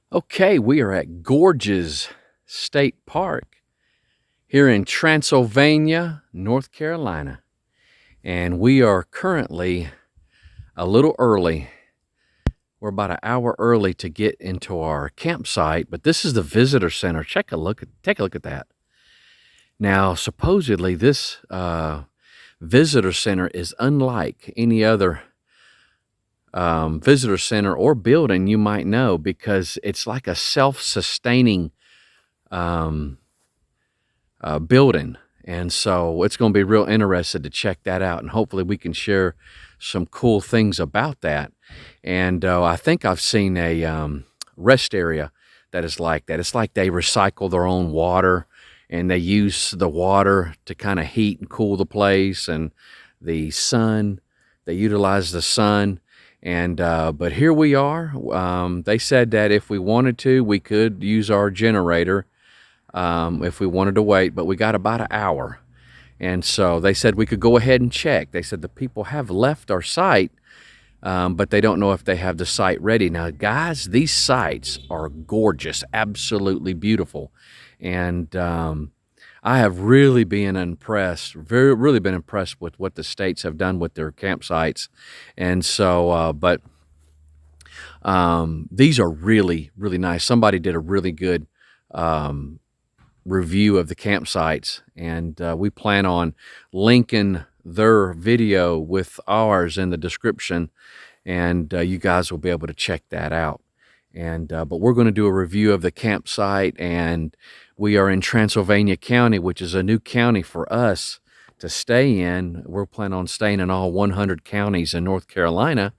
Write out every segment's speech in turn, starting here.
Okay, we are at Gorges State Park here in Transylvania, North Carolina. And we are currently a little early. We're about an hour early to get into our campsite, but this is the visitor center. Take a look at that. Now, supposedly this visitor center is unlike any other visitor center or building you might know, because it's like a self-sustaining building. And so it's going to be real interested to check that out, and hopefully we can share some cool things about that. And I think I've seen a rest area that is like that. It's like they recycle their own water, and they use the water to kind of heat and cool the place, and the sun, they utilize the sun. And but here we are. They said that if we wanted to, we could use our generator if we wanted to wait, but we got about an hour. And so they said we could go ahead and check. They said the people have left our site, but they don't know if they have the site ready. Now, guys, these sites are gorgeous, absolutely beautiful. And I have really been impressed, really been impressed with what the states have done with their campsites. And so, these are really, really nice. Somebody did a really good review of the campsites, and we plan on linking their video with ours in the description, and you guys will be able to check that out. And but we're going to do a review of the campsite, and we are in Transylvania County, which is a new county for us to stay in. We're planning on staying in all 100 counties in North Carolina,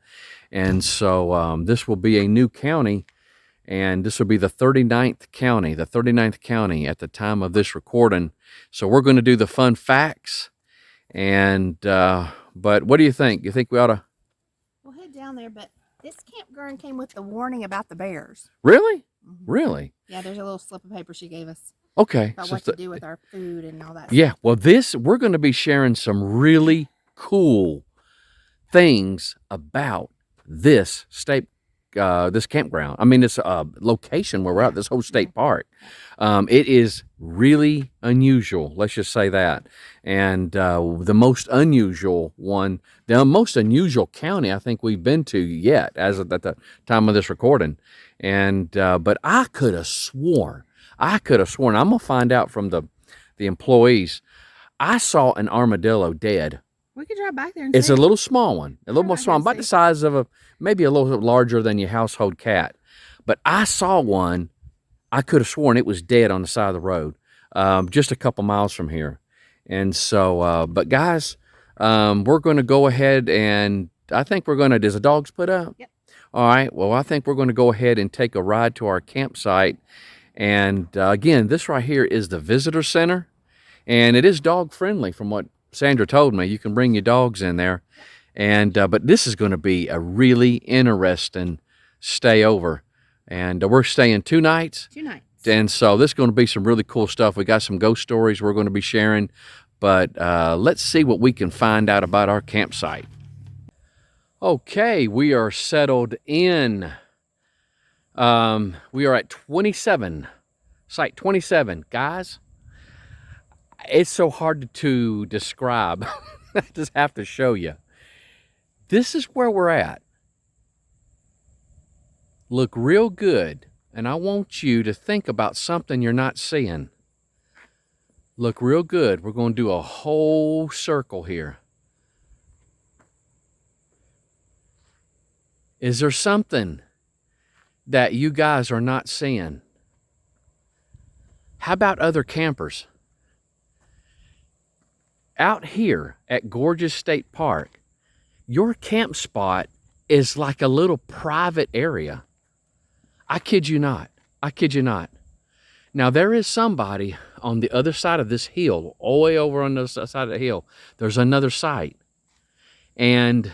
and so this will be a new county. And this will be the 39th county at the time of this recording. So we're going to do the fun facts. And, but what do you think? You think we ought to? We'll head down there, but this campground came with the warning about the bears. Really? Really? Yeah, there's a little slip of paper she gave us Okay. about what to do with our food and all that Yeah, stuff. well, we're going to be sharing some really cool things about this this campground. I mean, this location where we're at, this whole state park. It is really unusual. Let's just say that. And the most unusual county I think we've been to yet, as of at the time of this recording. And but I could have sworn. I'm gonna find out from the employees. I saw an armadillo dead. We could drive back there and It's see a it. little small one, Drive back about and the see. size of maybe a little bit larger than your household cat. But I saw one. I could have sworn it was dead on the side of the road, just a couple miles from here. And so, but guys, we're going to go ahead, and I think we're going to, does the dogs put up? Yep. All right. Well, I think we're going to go ahead and take a ride to our campsite. And again, this right here is the visitor center, and it is dog friendly from what Sandra told me. You can bring your dogs in there. And but this is going to be a really interesting stay over. And we're staying 2 nights. 2 nights. And so this is going to be some really cool stuff. We got some ghost stories we're going to be sharing. But let's see what we can find out about our campsite. Okay, we are settled in. We are at 27, site 27. Guys, it's so hard to describe. I just have to show you. This is where we're at. Look real good, and I want you to think about something you're not seeing. Look real good. We're going to do a whole circle here. Is there something that you guys are not seeing? How about other campers? Out here at Gorges State Park, your camp spot is like a little private area. I kid you not. I kid you not. Now, there is somebody on the other side of this hill, all the way over on the side of the hill. There's another site. And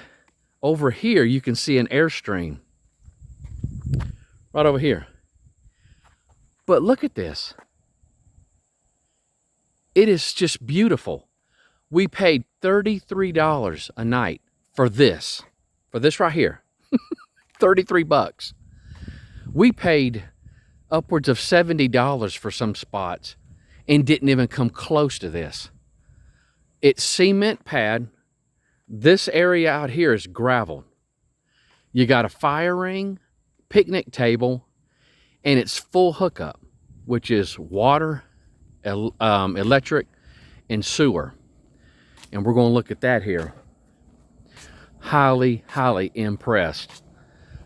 over here, you can see an Airstream. Right over here. But look at this. It is just beautiful. We paid $33 a night for this right here. 33 bucks. We paid upwards of $70 for some spots, and didn't even come close to this. It's cement pad. This area out here is gravel. You got a fire ring, picnic table, and it's full hookup, which is water, electric, and sewer. And we're going to look at that here. Highly, highly impressed.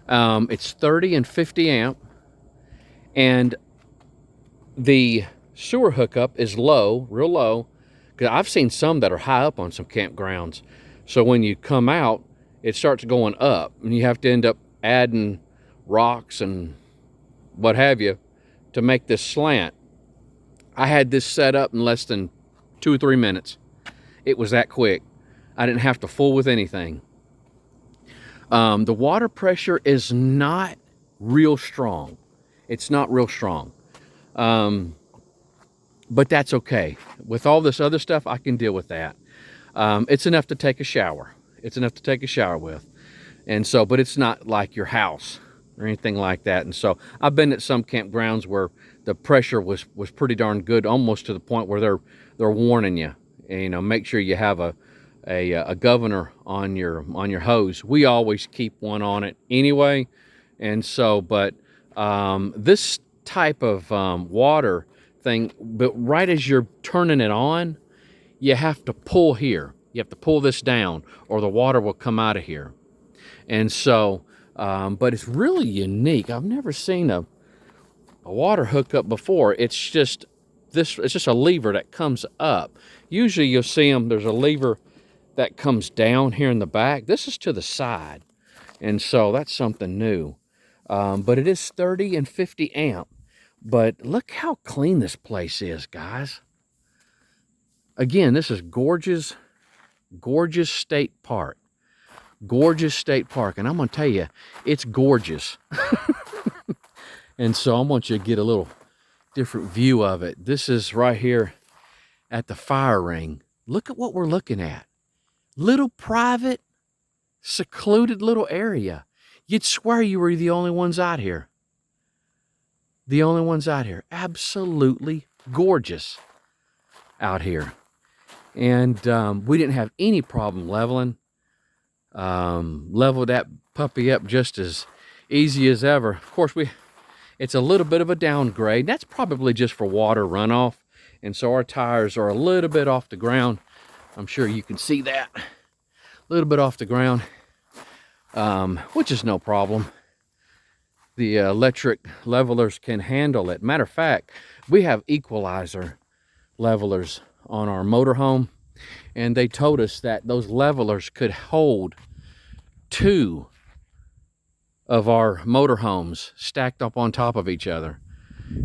It's 30 and 50 amp, and the sewer hookup is low, real low, because I've seen some that are high up on some campgrounds. So when you come out, it starts going up, and you have to end up adding rocks and what have you to make this slant. I had this set up in less than 2 or 3 minutes. It was that quick. I didn't have to fool with anything. The water pressure is not real strong. It's not real strong. But that's okay. With all this other stuff, I can deal with that. It's enough to take a shower. It's enough to take a shower with. And so, but it's not like your house or anything like that. And so I've been at some campgrounds where the pressure was pretty darn good, almost to the point where they're warning you, you know, make sure you have a governor on your hose. We always keep one on it anyway. And so, but this type of water thing, but right as you're turning it on, you have to pull here. You have to pull this down, or the water will come out of here. And so, but it's really unique. I've never seen a water hookup before. It's just this. It's just a lever that comes up. Usually, you'll see them. There's a lever that comes down here in the back. This is to the side, and so that's something new. But it is 30 and 50 amp. But look how clean this place is, guys. Again, this is Gorges State Park. Gorges State Park. And I'm going to tell you, it's gorgeous. And so I want you to get a little different view of it. This is right here at the fire ring. Look at what we're looking at. Little private, secluded little area. You'd swear you were the only ones out here. The only ones out here. Absolutely gorgeous out here. And we didn't have any problem leveling. Leveled that puppy up just as easy as ever. Of course, it's a little bit of a downgrade. That's probably just for water runoff. And so our tires are a little bit off the ground. I'm sure you can see that. A little bit off the ground, which is no problem. The electric levelers can handle it. Matter of fact, we have equalizer levelers on our motorhome, and they told us that those levelers could hold 2 of our motorhomes stacked up on top of each other.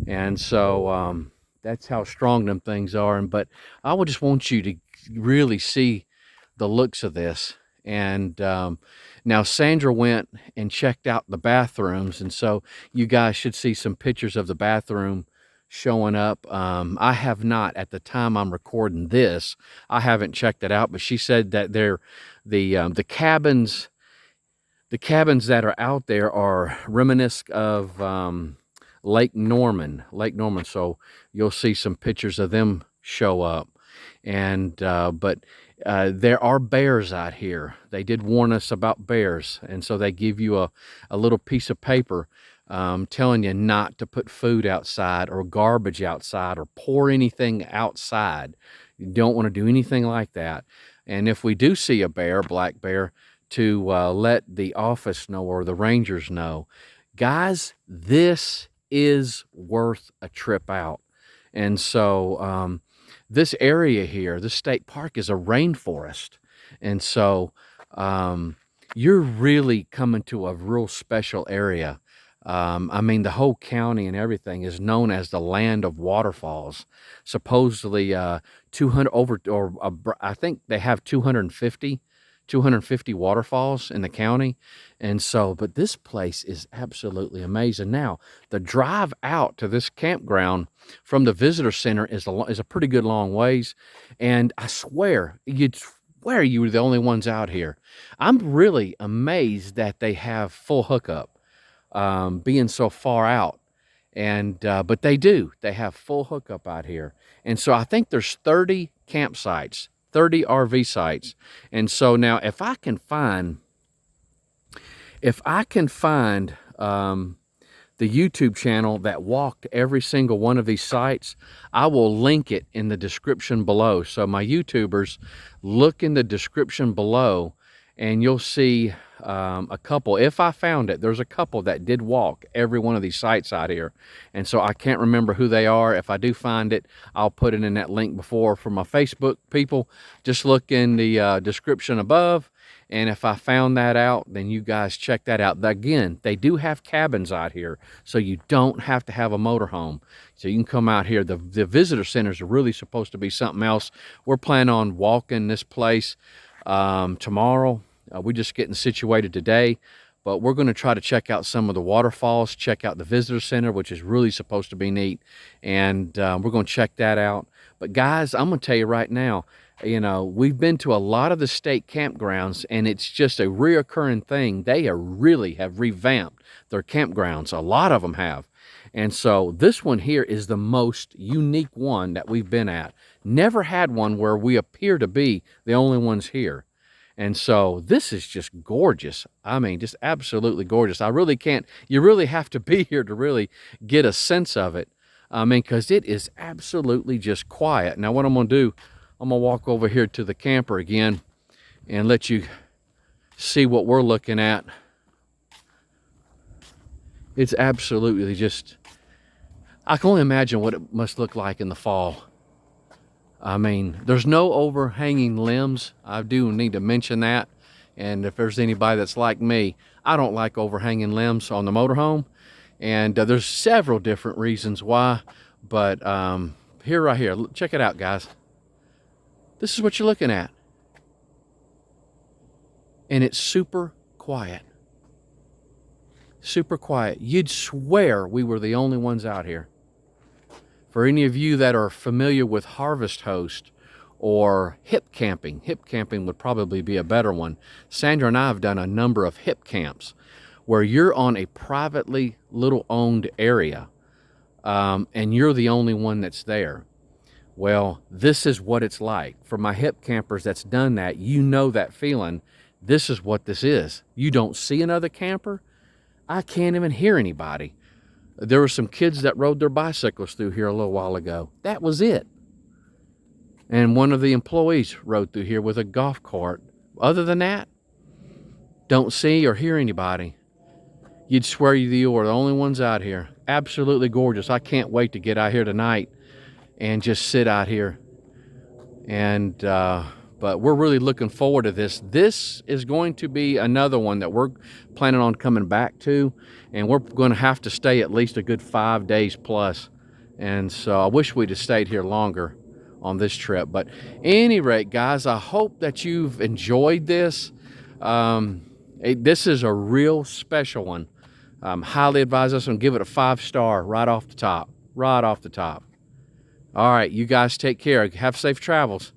And so that's how strong them things are. But I would just want you to really see the looks of this. And now Sandra went and checked out the bathrooms, and so you guys should see some pictures of the bathroom showing up. I have not, at the time I'm recording this, I haven't checked it out, but she said that the cabins that are out there are reminiscent of Lake Norman. So you'll see some pictures of them show up. And but there are bears out here. They did warn us about bears, and so they give you a little piece of paper telling you not to put food outside or garbage outside or pour anything outside. You don't want to do anything like that. And if we do see a bear, black bear, to let the office know or the rangers know. Guys, this is worth a trip out. And so this area here, this state park, is a rainforest. And so you're really coming to a real special area. I mean, the whole county and everything is known as the land of waterfalls. Supposedly 200 over, or I think they have 250 waterfalls in the county. And so, but this place is absolutely amazing. Now, the drive out to this campground from the visitor center is a pretty good long ways. And I swear, you'd swear you were the only ones out here. I'm really amazed that they have full hookup, being so far out. And but they have full hookup out here. And so I think there's 30 campsites, 30 RV sites. And so now if I can find the YouTube channel that walked every single one of these sites, I will link it in the description below. So my YouTubers, look in the description below and you'll see a couple. If I found it, there's a couple that did walk every one of these sites out here. And so I can't remember who they are. If I do find it, I'll put it in that link before. For my Facebook people, just look in the description above. And if I found that out, then you guys check that out. Again, they do have cabins out here, so you don't have to have a motorhome. So you can come out here. The visitor centers are really supposed to be something else. We're planning on walking this place tomorrow. We're just getting situated today, but we're going to try to check out some of the waterfalls, check out the visitor center, which is really supposed to be neat. And we're going to check that out. But guys, I'm going to tell you right now, you know, we've been to a lot of the state campgrounds, and it's just a reoccurring thing. They really have revamped their campgrounds. A lot of them have. And so this one here is the most unique one that we've been at. Never had one where we appear to be the only ones here. And so this is just gorgeous. I mean, just absolutely gorgeous. You really have to be here to really get a sense of it. I mean, because it is absolutely just quiet. Now, what I'm going to do, I'm going to walk over here to the camper again and let you see what we're looking at. It's absolutely just, I can only imagine what it must look like in the fall. I mean, there's no overhanging limbs. I do need to mention that. And if there's anybody that's like me, I don't like overhanging limbs on the motorhome. And there's several different reasons why. But right here, check it out, guys. This is what you're looking at. And it's super quiet. Super quiet. You'd swear we were the only ones out here. For any of you that are familiar with Harvest Host or hip camping would probably be a better one. Sandra and I have done a number of hip camps where you're on a privately little owned area and you're the only one that's there. Well, this is what it's like. For my hip campers that's done that, you know that feeling. This is what this is. You don't see another camper. I can't even hear anybody. There were some kids that rode their bicycles through here a little while ago. That was it. And one of the employees rode through here with a golf cart. Other than that, don't see or hear anybody. You'd swear you are the only ones out here. Absolutely gorgeous. I can't wait to get out here tonight and just sit out here. And but we're really looking forward to this. This is going to be another one that we're planning on coming back to, and we're going to have to stay at least a good 5 days plus. And so I wish we'd have stayed here longer on this trip. But at any rate, guys, I hope that you've enjoyed this. This is a real special one. Highly advise us and give it a 5-star right off the top. Right off the top. All right, you guys take care. Have safe travels.